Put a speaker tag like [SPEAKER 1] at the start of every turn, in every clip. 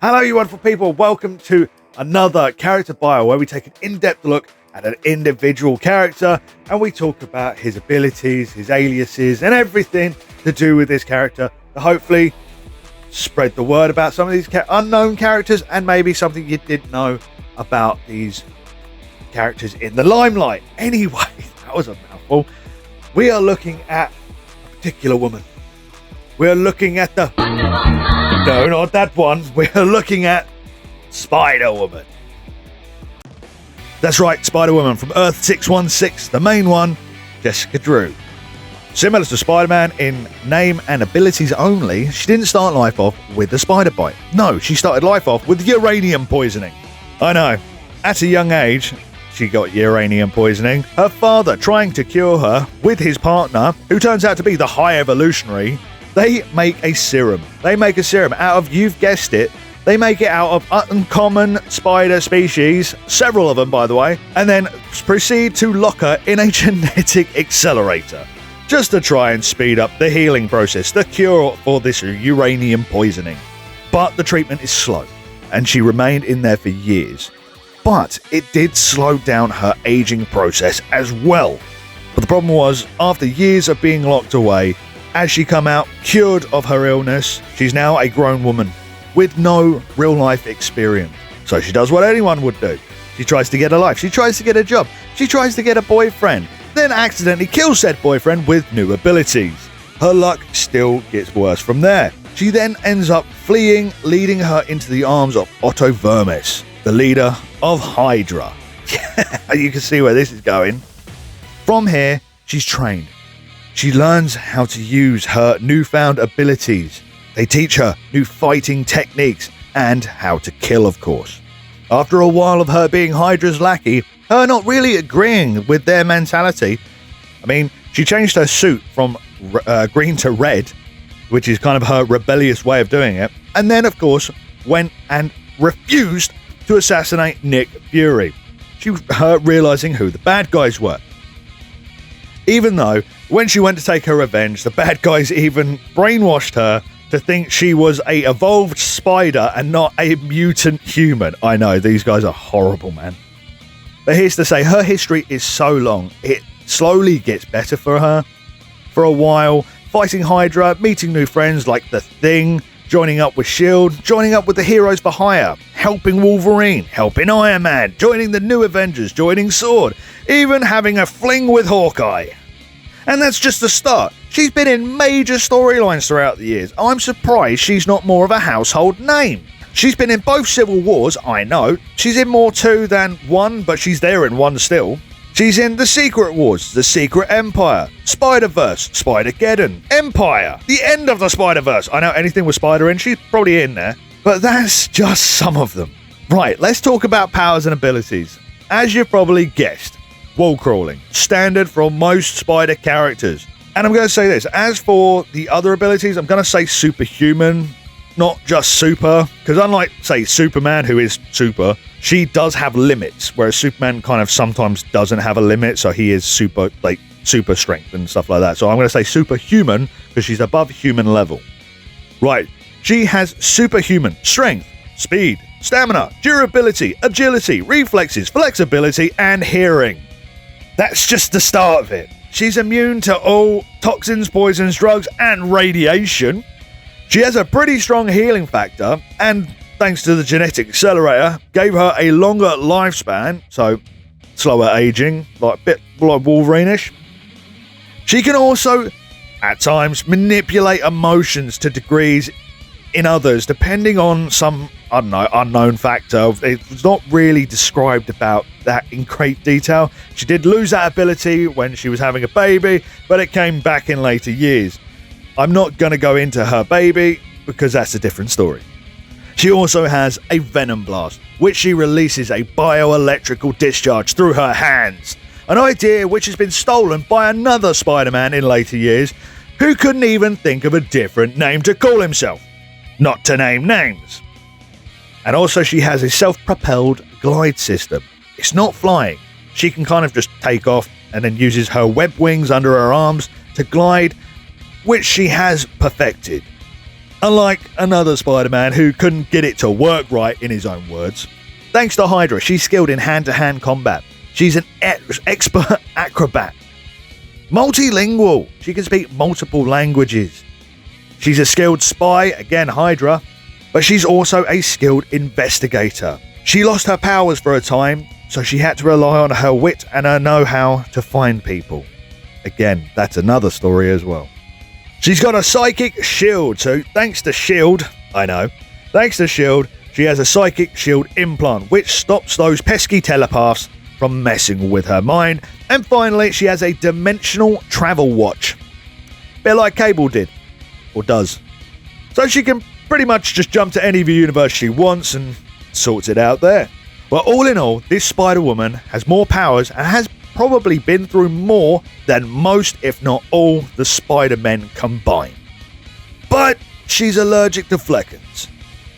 [SPEAKER 1] Hello, you wonderful people. Welcome to another character bio where we take an in-depth look at an individual character and we talk about his abilities, his aliases, and everything to do with this character to hopefully spread the word about some of these unknown characters and maybe something you didn't know about these characters in the limelight. Anyway, that was a mouthful. We are looking at a particular woman. We're looking at the... No, not that one. We're looking at Spider-Woman. That's right, Spider-Woman from Earth 616, the main one, Jessica Drew. Similar to Spider-Man in name and abilities only, she didn't start life off with the spider bite. No, she started life off with uranium poisoning. I know, at a young age, she got uranium poisoning. Her father trying to cure her with his partner, who turns out to be the High Evolutionary. They make a serum. They make a serum out of, you've guessed it, they make it out of uncommon spider species, several of them by the way, and then proceed to lock her in a genetic accelerator, just to try and speed up the healing process, the cure for this uranium poisoning. But the treatment is slow, and she remained in there for years. But it did slow down her aging process as well. But the problem was, after years of being locked away, as she come out cured of her illness, she's now a grown woman with no real life experience. So she does what anyone would do. She tries to get a life. She tries to get a job. She tries to get a boyfriend. Then accidentally kills said boyfriend with new abilities. Her luck still gets worse from there. She then ends up fleeing, leading her into the arms of Otto Vermis, the leader of Hydra. You can see where this is going. From here, she's trained. She learns how to use her newfound abilities. They teach her new fighting techniques and how to kill, of course. After a while of her being Hydra's lackey, her not really agreeing with their mentality, I mean, she changed her suit from green to red, which is kind of her rebellious way of doing it, and then, of course, went and refused to assassinate Nick Fury. Her realizing who the bad guys were. Even though, when she went to take her revenge, the bad guys even brainwashed her to think she was a evolved spider and not a mutant human. I know, these guys are horrible, man. But here's to say, her history is so long, it slowly gets better for her. For a while, fighting Hydra, meeting new friends like The Thing, joining up with S.H.I.E.L.D., joining up with the Heroes for Hire, helping Wolverine, helping Iron Man, joining the New Avengers, joining S.W.O.R.D., even having a fling with Hawkeye. And that's just the start. She's been in major storylines throughout the years. I'm surprised she's not more of a household name. She's been in both Civil Wars, I know. She's in more 2 than 1, but she's there in 1 still. She's in The Secret Wars, The Secret Empire, Spider-Verse, Spider-Geddon, Empire, The End of the Spider-Verse. I know anything with Spider in, she's probably in there. But that's just some of them. Right, let's talk about powers and abilities. As you've probably guessed, wall crawling, standard for most Spider characters. And I'm going to say this, as for the other abilities, I'm going to say superhuman, not just super, because unlike, say, Superman, who is super, she does have limits, whereas Superman kind of sometimes doesn't have a limit, so he is super strength and stuff like that. So I'm going to say superhuman, because she's above human level. Right, she has superhuman strength, speed, stamina, durability, agility, reflexes, flexibility, and hearing. That's just the start of it. She's immune to all toxins, poisons, drugs, and radiation. She has a pretty strong healing factor, and thanks to the genetic accelerator, gave her a longer lifespan, so slower aging, like a bit like Wolverine-ish. She can also, at times, manipulate emotions to degrees in others, depending on some, I don't know, unknown factor. It's not really described about that in great detail. She did lose that ability when she was having a baby, but it came back in later years. I'm not going to go into her baby, because that's a different story. She also has a Venom Blast, which she releases a bioelectrical discharge through her hands. An idea which has been stolen by another Spider-Man in later years, who couldn't even think of a different name to call himself. Not to name names. And also she has a self-propelled glide system. It's not flying. She can kind of just take off and then uses her web wings under her arms to glide, which she has perfected. Unlike another Spider-Man who couldn't get it to work right, in his own words. Thanks to Hydra, she's skilled in hand-to-hand combat. She's an expert acrobat. Multilingual. She can speak multiple languages. She's a skilled spy, again Hydra, but she's also a skilled investigator. She lost her powers for a time, so she had to rely on her wit and her know-how to find people. Again, that's another story as well. She's got a psychic shield, so thanks to S.H.I.E.L.D., thanks to S.H.I.E.L.D., she has a psychic shield implant, which stops those pesky telepaths from messing with her mind. And finally, she has a dimensional travel watch. Bit like Cable did, or does. So she can pretty much just jump to any of the universe she wants and sorts it out there. Well, all in all, this Spider-Woman has more powers and has probably been through more than most, if not all, the Spider-Men combined. But she's allergic to Fleckens.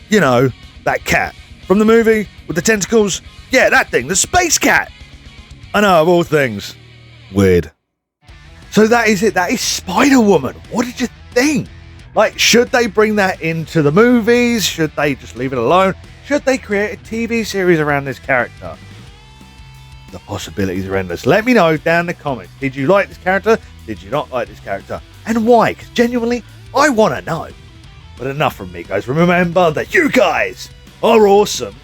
[SPEAKER 1] You know, that cat from the movie with the tentacles. Yeah, that thing, the space cat. I know, of all things. Weird. So that is it. That is Spider-Woman. What did you think? Like, should they bring that into the movies? Should they just leave it alone? Should they create a TV series around this character? The possibilities are endless. Let me know down in the comments. Did you like this character? Did you not like this character? And why? Because genuinely, I want to know. But enough from me, guys. Remember that you guys are awesome.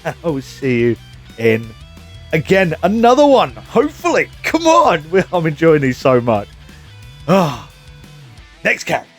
[SPEAKER 1] And I will see you in, again, another one. Hopefully. Come on. I'm enjoying these so much. Next character.